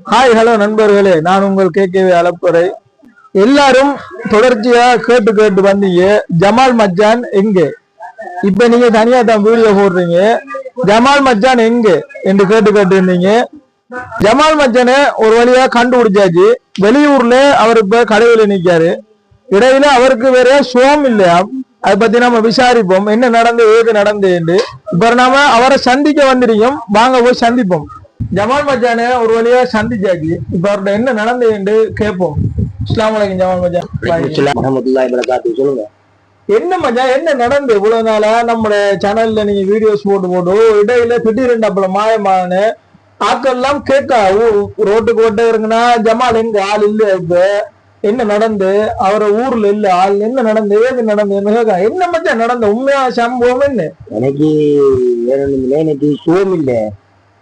Hi hello நண்பர்களே, நான் உங்கள் கேகேவி அலப்பறை. எல்லாரும் தொடர்ச்சியா கேட்டு கேட்டு வந்தீங்க, ஜமால் மச்சான் எங்க? இப்ப நீங்க தனியா தான் வீடியோ போடுறீங்க. ஜமால் மச்சான் எங்க என்று கேட்டு கேட்டு இருந்தீங்க. ஜமால் மச்சானை ஒரு வழியா கண்டுபிடிச்சாச்சு. வெளியூர்ல அவர் இப்ப கடையில நிக்காரு. இடையில அவருக்கு வேற சோம் இல்லையா? அதை பத்தி நம்ம விசாரிப்போம், என்ன நடந்து ஏது நடந்து என்று. இப்ப நாம அவரை சந்திக்க வந்திருக்கோம், வாங்க போய் சந்திப்போம். ஜமால் மச்சான ஒரு வழியா சந்திச்சாச்சு. இப்ப அவர்கிட்ட என்ன நடந்து என்று கேட்போம். அஸ்ஸலாமு அலைக்கும் ஜமால் மச்சான். சொல்லுங்க, என்ன மச்சான், என்ன நடந்து இவ்வளவு நாளா நம்ம சேனல்ல நீங்க வீடியோஸ் போட்டு இடையில திடீரெண்டு அப்பல மாயமான ஆக்கள் எல்லாம் கேட்கா ரோட்டுக்கு ஓட்ட இருக்குன்னா ஜமால் எங்க ஆள் இல்ல, இப்ப என்ன நடந்து அவரை ஊர்ல இல்ல ஆள், என்ன நடந்து ஏது நடந்து என்ன மச்சான் நடந்த உண்மையா சம்பவம் என்ன? எனக்கு எனக்கு சோம் இல்ல,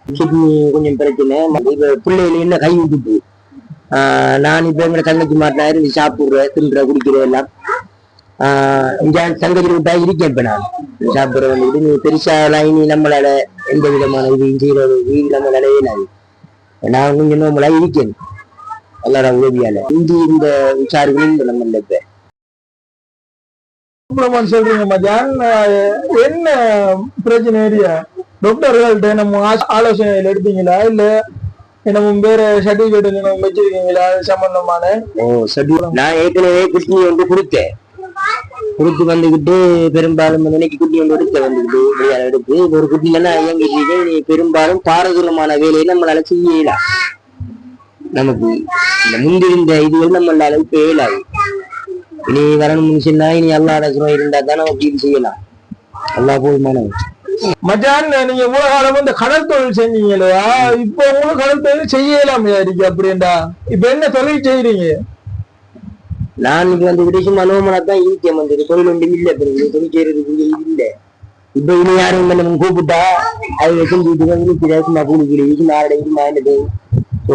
கிட்னி கொஞ்சம் பிரச்சனை. இப்ப பிள்ளைகள் என்ன கை விட்டுட்டு நான் இப்ப எங்க தங்கச்சி மாட்டினா இருந்து சாப்பிடுற தின்ற குடிக்கிற எல்லாம் சங்கத்தில் விட்டா இருக்கேன். இப்ப நான் சாப்பிடுற வந்துட்டு நீ பெருசாலாம் இனி நம்மளால எந்த விதமான இதையும் செய்யறது நம்மளால ஏனாது. நான் கொஞ்சம் நம்மளா இருக்கேன் எல்லார உதவியால. இந்தி இந்த விசாரிகளும் நம்ம இப்ப சொல்றீங்க மச்சான், என்ன பிரச்சனை ஏரியா? டாக்டர்கள்ட்ட நம்ம ஆலோசனைகள் எடுத்தீங்களா, இல்ல நம்ம வேற சர்டிபிகேட் வச்சிருக்கீங்களா சம்பந்தமான? நான் ஏற்கனவே குட்டி வந்து கொடுத்தேன், கொடுத்து வந்துகிட்டு பெரும்பாலும் இன்னைக்கு குட்டி வந்து எடுத்த வந்துகிட்டு விளையாட எடுத்து ஒரு குட்டிலன்னா இயங்கிட்டு நீ பெரும்பாலும் பாரதூரமான வேலையை நம்மளால செய்யலாம். நமக்கு இந்த முந்திருந்த இதுகள் நம்மளால இப்ப இயலாது. இனி வரணும்னு சொன்னா இனி அல்லாட சுரம் இருந்தா தான் நமக்கு இது செய்யலாம். அல்லா போதுமானது. மச்சான், நீங்க இவ்வளவு காலம் இந்த கடல் தொழில் செஞ்சீங்க இல்லையா? இப்ப உங்களுக்கு கடல் தொழில் செய்யலாம் இருக்கு அப்படின்டா. இப்ப என்ன தொழில் செய்யறீங்க? நான் இப்ப வந்து விடேசி மனோமனா தான் ஈக்கியம் வந்து தொழில் ஒன்றும் இல்லை, தொழில் செய்யறதுக்கு இல்லை. இப்ப இனி யாரும் நம்ம கூப்பிட்டா அது செஞ்சுட்டு வந்து சும்மா கூலி கூலி வீச்சு நாரடைக்கு மாண்டது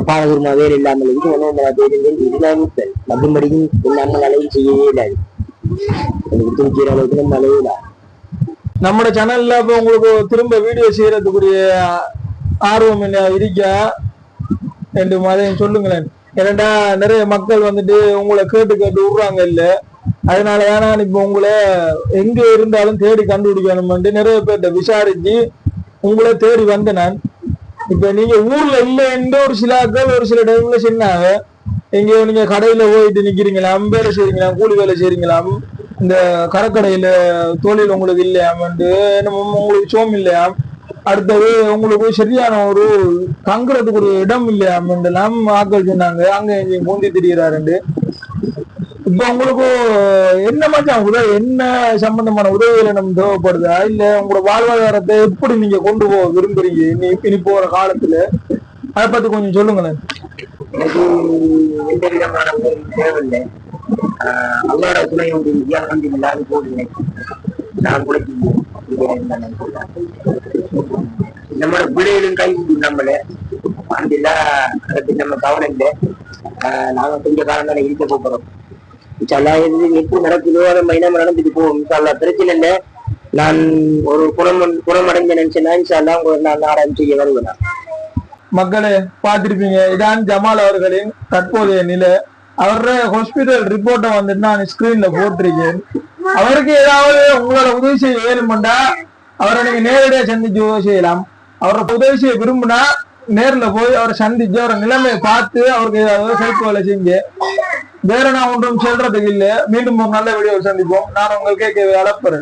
பாரதூரமா வேலை இல்லாமல் இருக்கு. மனோமனா பேருந்து மற்றபடியும் நம்ம அளவு செய்யவே இல்லாது. தொழில் செய்யற அளவுக்கு நம்ம அளவு நம்ம சேனல்ல இப்ப உங்களுக்கு திரும்ப வீடியோ செய்யறதுக்குரிய ஆர்வம் என்ன இருக்கா என்று அதையும் சொல்லுங்களேன். ஏன்னா நிறைய மக்கள் வந்துட்டு உங்களை கேட்டு கேட்டு விடுறாங்க இல்ல, அதனாலதான் நான் இப்ப உங்களை எங்க இருந்தாலும் தேடி கண்டுபிடிக்கணும்ட்டு நிறைய பேர்கிட்ட விசாரிச்சு உங்களை தேடி வந்தேன் நான். இப்ப நீங்க ஊர்ல இல்லை என்று ஒரு சில ஆக்கள் ஒரு சில டைம்ல சொன்னாங்க, எங்கேயோ நீங்க கடையில போயிட்டு நிக்கிறீங்களாம், வேலை செய்றீங்களா, கூலி வேலை செய்றீங்களாம், இந்த கரக்கடையில தொழில் உங்களுக்கு இல்லையாமண்டு, உங்களுக்கு சோம் இல்லையாம், அடுத்தது உங்களுக்கு சரியான ஒரு தங்குறதுக்கு ஒரு இடம் இல்லையாமண்டெல்லாம் ஆக்கள் சொன்னாங்க. அங்க எங்கேயும் பூந்தி திரிகிறாரு. இப்ப உங்களுக்கு என்ன மச்சான் உதவி, என்ன சம்பந்தமான உதவிகளை நம்ம தேவைப்படுதா, இல்ல உங்களோட வாழ்வாதாரத்தை எப்படி நீங்க கொண்டு போக விரும்புறீங்க இனி போற காலத்துல? அதை பத்தி கொஞ்சம் சொல்லுங்களேன். எனக்கு எந்த விதமான தேவையில்லை. அல்லாட துணை ஒன்று வித்தியாசம் இல்லாத போடுங்க. நான் கூட நம்மளோட பிள்ளைகளும் கை நம்மள அந்த அதை நம்ம கவனம் இல்லை. நாங்க கொஞ்ச காலம் தானே இருக்க போறோம். எப்படி நடக்குதோ நம்ம இனம் நடந்துட்டு போவோம். இன்ஷால்லா பிரச்சனை இல்லை. நான் ஒரு குணமடைஞ்ச நினைச்சேன்னா இன்ஷால்லா உங்களுக்கு நான் ஆராய்ச்சி செய்ய வருவேன். மக்களே பார்த்திருப்பீங்க, இதான் ஜமால் அவர்களின் தற்போதைய நிலை. அவரோட ஹாஸ்பிட்டல் ரிப்போர்ட்டை வந்துட்டு நான் ஸ்கிரீன்ல போட்டிருக்கேன். அவருக்கு ஏதாவது உங்களோட உதவி செய்ய வேணும்டா அவரை நீங்க நேரடியா சந்திச்சு உதவி செய்யலாம். அவரோட உதவி செய்ய விரும்புனா நேர்ல போய் அவரை சந்திச்சு அவரை நிலைமையை பார்த்து அவருக்கு ஏதாவது ஹெல்ப் வேலை செஞ்சு. வேற நான் ஒன்றும் சொல்றதுக்கு இல்லை. மீண்டும் ஒரு நல்ல வீடியோ சந்திப்போம். நான் உங்கள் கேகேவி அலப்பறை.